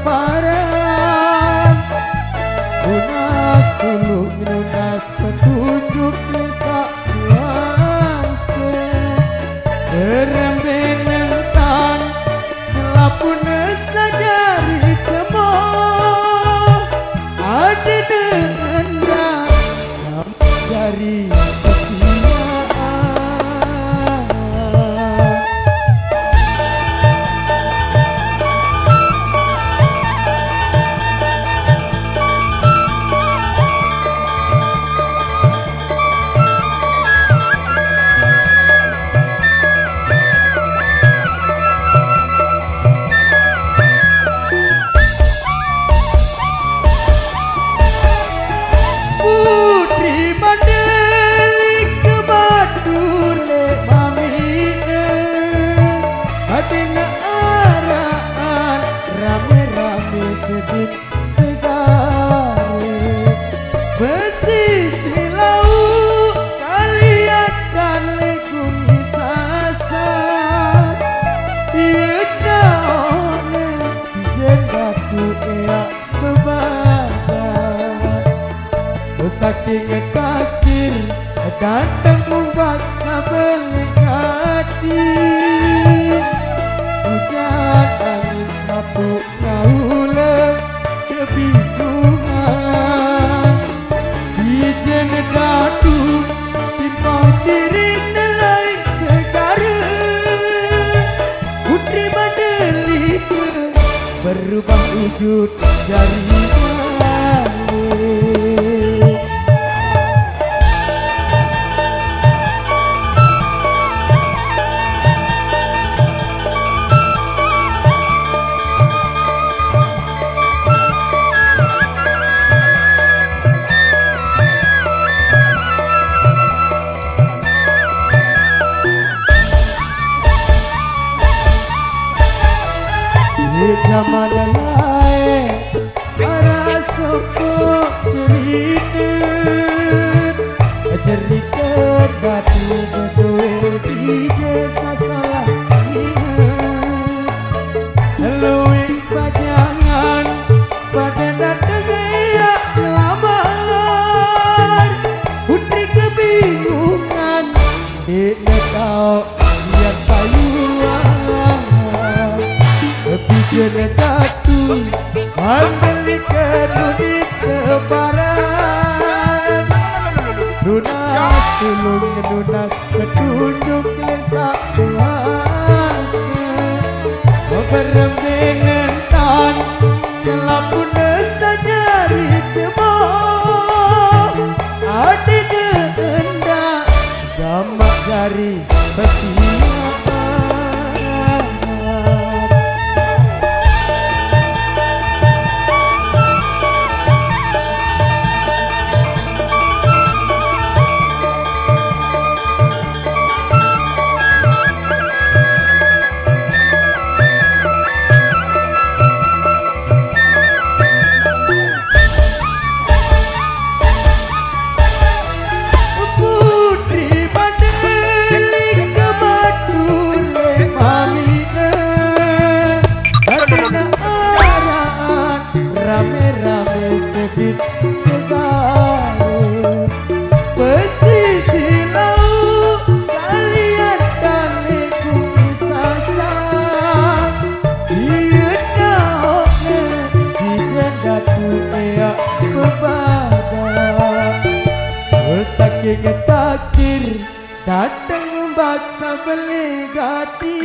kelaparan. Lunas tulung lunas petunjuk desa kuasa. Rembenan tan selapun sajari cemooh. Ada dengan dari saking takdir datang memaksa berkati. Hujan angin sapu ngaula kebingungan. Ijen dadu timpau diri nelai segara. Putri Mandelik berubah wujud dari zaman lain para sopok cerita batu betul di desa salah ingat. Laluin pajangan pada datang ya lamar. Putri kebingungan dia tahu dia payuan. Pijen datu Mandelik kedudit kebaran. Lunas tulung lunas petunjuk desa kuasa. Berembengan tan selapun sajari cemooh. Ada kehendak gamak jari bersiap. Segala pesisi laut kalian dan lekung sasar. Dia tahu di jendatu ia kebadan. Saking takdir datang membaksa belegati.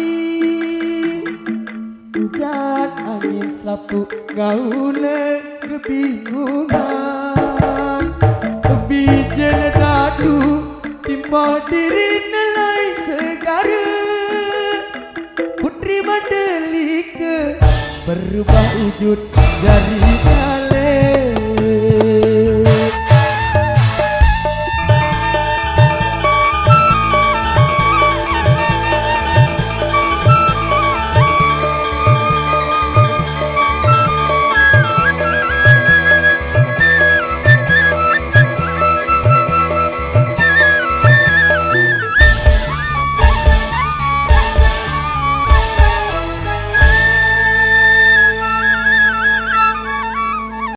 Hujan angin sapu gaule kebingungan. Bijen dadu timpau diri nelai segara. Putri Mandelik berubah wujud dari